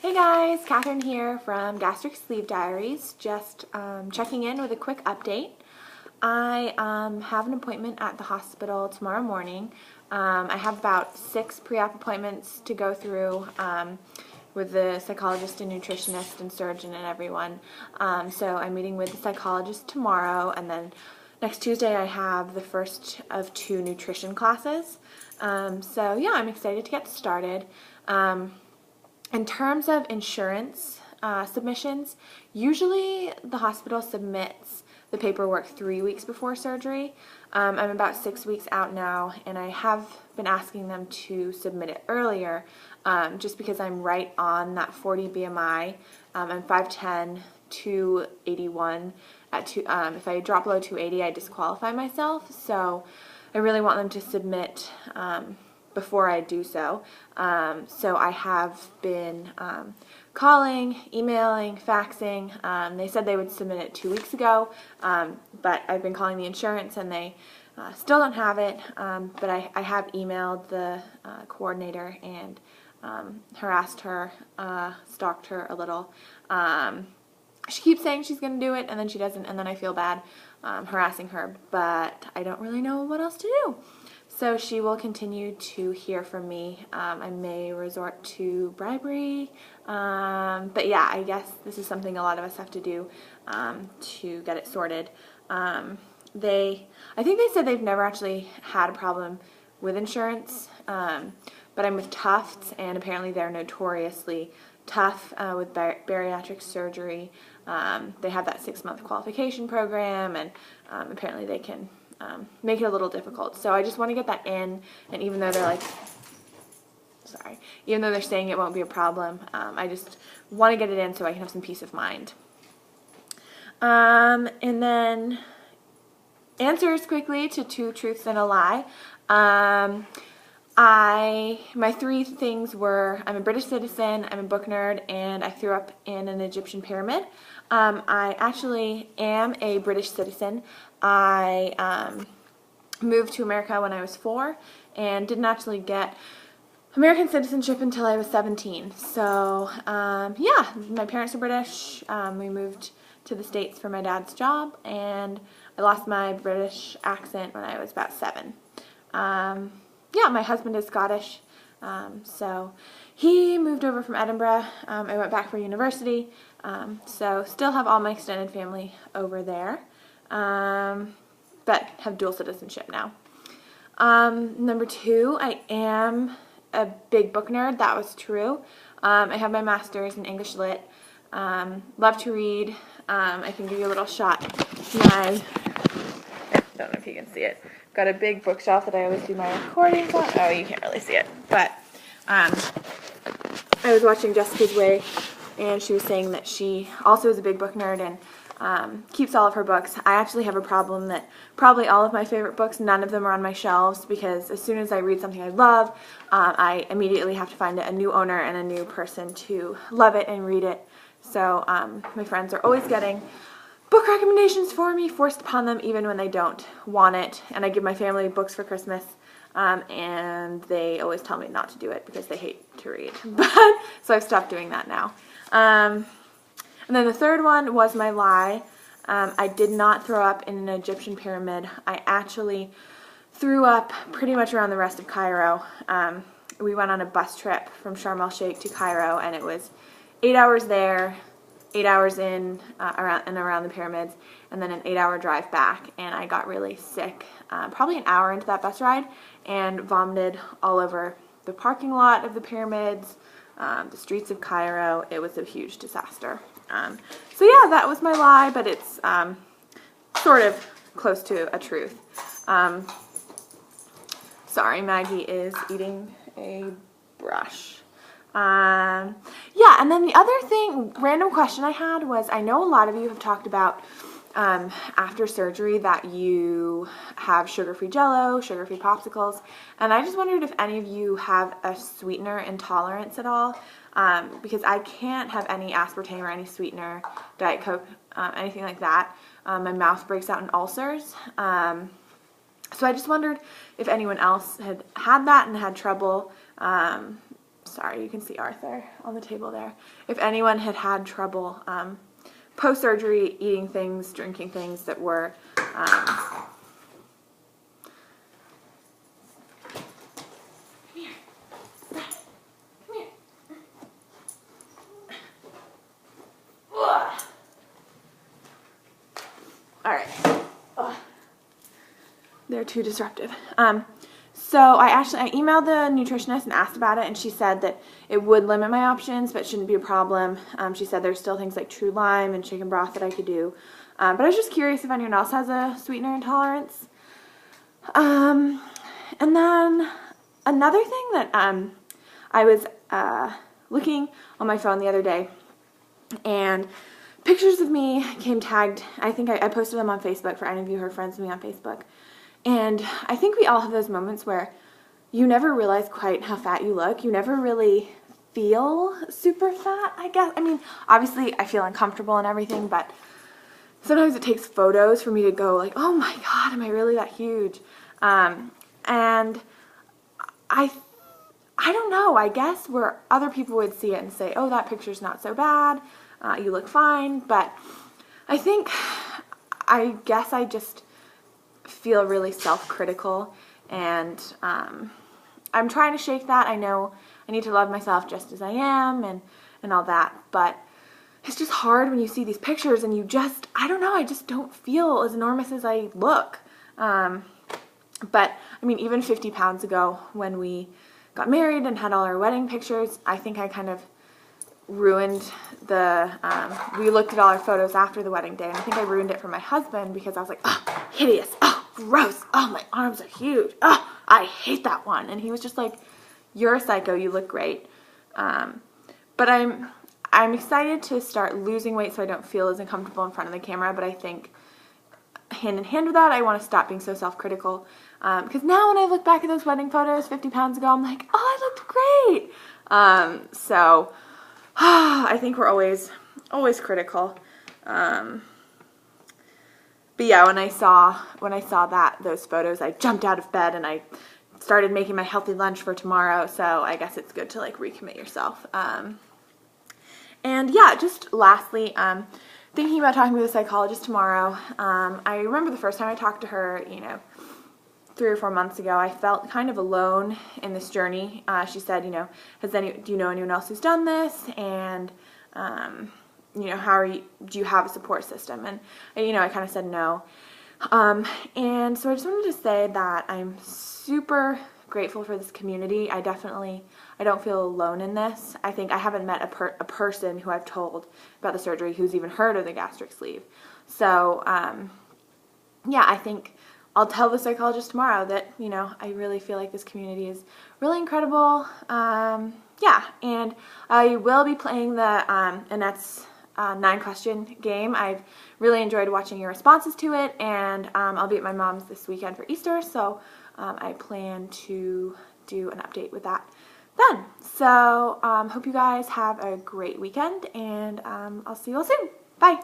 Hey guys, Catherine here from Gastric Sleeve Diaries, just checking in with a quick update. I have an appointment at the hospital tomorrow morning. I have about 6 pre-op appointments to go through with the psychologist and nutritionist and surgeon and everyone. So I'm meeting with the psychologist tomorrow, and then next Tuesday I have the first of 2 nutrition classes. So yeah, I'm excited to get started. In terms of insurance submissions, usually the hospital submits the paperwork 3 weeks before surgery. I'm about 6 weeks out now, and I have been asking them to submit it earlier just because I'm right on that 40 BMI. I'm 5'10", 281. If I drop below 280, I disqualify myself, so I really want them to submit before I do so. So I have been calling, emailing, faxing. They said they would submit it 2 weeks ago, but I've been calling the insurance and they still don't have it. But I have emailed the coordinator and harassed her, stalked her a little. She keeps saying she's going to do it, and then she doesn't, and then I feel bad harassing her, but I don't really know what else to do. So she will continue to hear from me. I may resort to bribery, but yeah, I guess this is something a lot of us have to do to get it sorted. I think they said they've never actually had a problem with insurance, but I'm with Tufts, and apparently they're notoriously tough with bariatric surgery. They have that 6-month qualification program, and apparently they can make it a little difficult. So I just want to get that in, and even though they're even though they're saying it won't be a problem, I just want to get it in so I can have some peace of mind. And then answers quickly to 2 truths and a lie. My 3 things were: I'm a British citizen, I'm a book nerd, and I threw up in an Egyptian pyramid. I actually am a British citizen. I moved to America when I was 4 and didn't actually get American citizenship until I was 17. So yeah, my parents are British. We moved to the States for my dad's job, and I lost my British accent when I was about 7. Yeah, my husband is Scottish, so he moved over from Edinburgh. I went back for university, so still have all my extended family over there, but have dual citizenship now. Number 2, I am a big book nerd. That was true. I have my master's in English Lit. Love to read. I can give you a little shot. I don't know if you can see it. Got a big bookshelf that I always do my recordings on. Oh, you can't really see it. But I was watching Jessica's Way, and she was saying that she also is a big book nerd and keeps all of her books. I actually have a problem that probably all of my favorite books, none of them are on my shelves, because as soon as I read something I love, I immediately have to find a new owner and a new person to love it and read it. So my friends are always getting book recommendations for me, forced upon them even when they don't want it. And I give my family books for Christmas, and they always tell me not to do it because they hate to read. So I've stopped doing that now. And then the third one was my lie. I did not throw up in an Egyptian pyramid. I actually threw up pretty much around the rest of Cairo. We went on a bus trip from Sharm el-Sheikh to Cairo, and it was 8 hours there, 8 hours in around the pyramids, and then an 8-hour drive back, and I got really sick probably an hour into that bus ride and vomited all over the parking lot of the pyramids, the streets of Cairo. It was a huge disaster. So yeah, that was my lie, but it's sort of close to a truth. Sorry, Maggie is eating a brush. Yeah, and then the other thing, random question I had was, I know a lot of you have talked about after surgery that you have sugar-free Jell-O, sugar-free popsicles, and I just wondered if any of you have a sweetener intolerance at all, because I can't have any aspartame or any sweetener, Diet Coke, anything like that. My mouth breaks out in ulcers. So I just wondered if anyone else had that and had trouble sorry, you can see Arthur on the table there. If anyone had trouble post-surgery eating things, drinking things that were Alright. They're too disruptive. So I emailed the nutritionist and asked about it, and she said that it would limit my options, but shouldn't be a problem. She said there's still things like True Lime and chicken broth that I could do. But I was just curious if anyone else has a sweetener intolerance. And then another thing that I was looking on my phone the other day, and pictures of me came tagged. I think I posted them on Facebook for any of you who are friends with me on Facebook. And I think we all have those moments where you never realize quite how fat you look. You never really feel super fat, I guess. I mean, obviously I feel uncomfortable and everything, but sometimes it takes photos for me to go like, oh my God, am I really that huge? And I don't know, I guess where other people would see it and say, oh, that picture's not so bad, you look fine, but I guess I just feel really self-critical, and I'm trying to shake that. I know I need to love myself just as I am and all that, but it's just hard when you see these pictures and you just, I don't know, I just don't feel as enormous as I look. But I mean, even 50 pounds ago when we got married and had all our wedding pictures, I think I kind of ruined we looked at all our photos after the wedding day, and I think I ruined it for my husband because I was like, oh, hideous, oh, gross, oh, my arms are huge, oh, I hate that one. And he was just like, you're a psycho, you look great. But I'm excited to start losing weight so I don't feel as uncomfortable in front of the camera, but I think hand in hand with that, I want to stop being so self-critical, because now when I look back at those wedding photos 50 pounds ago, I'm like, oh, I looked great. So I think we're always critical. But yeah, when I saw those photos, I jumped out of bed and I started making my healthy lunch for tomorrow. So I guess it's good to like recommit yourself. And yeah, just lastly, thinking about talking with a psychologist tomorrow. I remember the first time I talked to her, 3 or 4 months ago, I felt kind of alone in this journey. She said, do you know anyone else who's done this? And, do you have a support system? And, I kind of said no. And so I just wanted to say that I'm super grateful for this community. I don't feel alone in this. I think I haven't met a person who I've told about the surgery who's even heard of the gastric sleeve. So, yeah, I think I'll tell the psychologist tomorrow that, I really feel like this community is really incredible. Yeah, and I will be playing the Annette's 9-question game. I've really enjoyed watching your responses to it, and I'll be at my mom's this weekend for Easter, so I plan to do an update with that then. So, hope you guys have a great weekend, and I'll see you all soon. Bye!